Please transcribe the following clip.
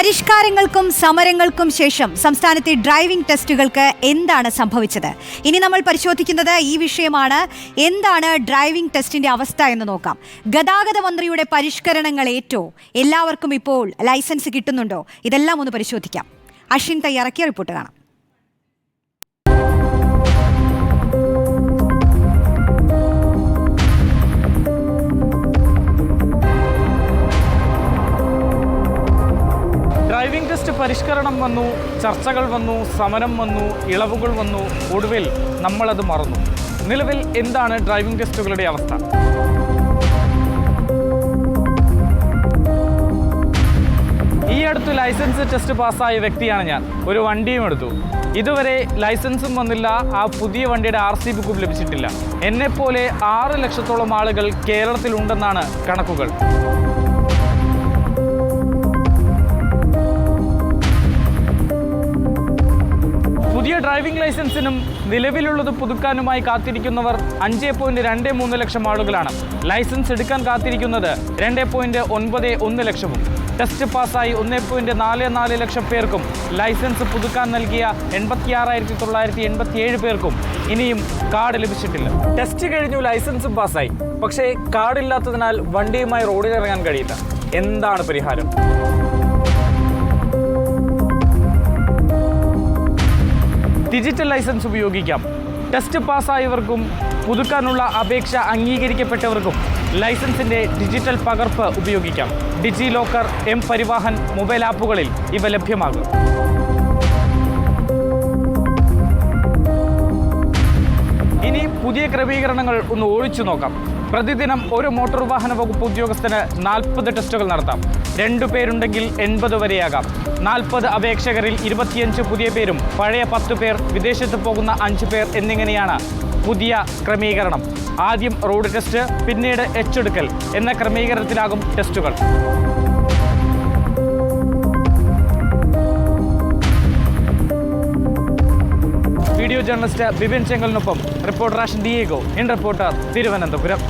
പരിഷ്കാരങ്ങൾക്കും സമരങ്ങൾക്കും ശേഷം സംസ്ഥാനത്തെ ഡ്രൈവിംഗ് ടെസ്റ്റുകൾക്ക് എന്താണ് സംഭവിച്ചത്? ഇനി നമ്മൾ പരിശോധിക്കുന്നത് ഈ വിഷയമാണ്. എന്താണ് ഡ്രൈവിംഗ് ടെസ്റ്റിന്റെ അവസ്ഥ എന്ന് നോക്കാം. ഗതാഗത മന്ത്രിയുടെ പരിഷ്കരണങ്ങൾ ഏറ്റോ? എല്ലാവർക്കും ഇപ്പോൾ ലൈസൻസ് കിട്ടുന്നുണ്ടോ? ഇതെല്ലാം ഒന്ന് പരിശോധിക്കാം. അശ്വിൻ തയ്യാറാക്കിയ റിപ്പോർട്ട് കാണാം. ഡ്രൈവിംഗ് ടെസ്റ്റ് പരിഷ്കരണം വന്നു, ചർച്ചകൾ വന്നു, സമരം വന്നു, ഇളവുകൾ വന്നു, ഒടുവിൽ നമ്മളത് മറന്നു. നിലവിൽ എന്താണ് ഡ്രൈവിംഗ് ടെസ്റ്റുകളുടെ അവസ്ഥ? ഈ അടുത്ത് ലൈസൻസ് ടെസ്റ്റ് പാസ്സായ വ്യക്തിയാണ് ഞാൻ. ഒരു വണ്ടിയും എടുത്തു. ഇതുവരെ ലൈസൻസും വന്നില്ല, ആ പുതിയ വണ്ടിയുടെ RC ബുക്കും ലഭിച്ചിട്ടില്ല. എന്നെപ്പോലെ 6 ലക്ഷത്തോളം ആളുകൾ കേരളത്തിലുണ്ടെന്നാണ് കണക്കുകൾ. പുതിയ ഡ്രൈവിംഗ് ലൈസൻസിനും നിലവിലുള്ളത് പുതുക്കാനുമായി കാത്തിരിക്കുന്നവർ 5.23 ലക്ഷം ആളുകളാണ്. ലൈസൻസ് എടുക്കാൻ കാത്തിരിക്കുന്നത് 2.91 ലക്ഷവും. ടെസ്റ്റ് പാസ്സായി 1.44 ലക്ഷം പേർക്കും ലൈസൻസ് പുതുക്കാൻ നൽകിയ 86,987 പേർക്കും ഇനിയും കാർഡ് ലഭിച്ചിട്ടില്ല. ടെസ്റ്റ് കഴിഞ്ഞു, ലൈസൻസും പാസ്സായി. പക്ഷേ കാർഡില്ലാത്തതിനാൽ വണ്ടിയുമായി റോഡിലിറങ്ങാൻ കഴിയില്ല. എന്താണ് പരിഹാരം? ഡിജിറ്റൽ ലൈസൻസ് ഉപയോഗിക്കാം. ടെസ്റ്റ് പാസ്സായവർക്കും പുതുക്കാനുള്ള അപേക്ഷ അംഗീകരിക്കപ്പെട്ടവർക്കും ലൈസൻസിൻ്റെ ഡിജിറ്റൽ പകർപ്പ് ഉപയോഗിക്കാം. ഡിജി ലോക്കർ, പരിവാഹൻ മൊബൈൽ ആപ്പുകളിൽ ഇവ ലഭ്യമാകും. ഇനി പുതിയ ക്രമീകരണങ്ങൾ ഒന്ന് ഓടിച്ചു നോക്കാം. പ്രതിദിനം ഒരു മോട്ടോർ വാഹന വകുപ്പ് ഉദ്യോഗസ്ഥന് 40 ടെസ്റ്റുകൾ നടത്താം. 2 പേരുണ്ടെങ്കിൽ 80 വരെയാകാം. 40 അപേക്ഷകരിൽ 25 പുതിയ പേരും പഴയ 10 പേർ, വിദേശത്ത് പോകുന്ന 5 പേർ എന്നിങ്ങനെയാണ് പുതിയ ക്രമീകരണം. ആദ്യം റോഡ് ടെസ്റ്റ്, പിന്നീട് എച്ചെടുക്കൽ എന്ന ക്രമീകരണത്തിലാകും ടെസ്റ്റുകൾ. വീഡിയോ ജേർണലിസ്റ്റ് ബിപിൻ ചെങ്കലിനൊപ്പം reporter Ashan Diego, in reporter, Thiruvananthapuram.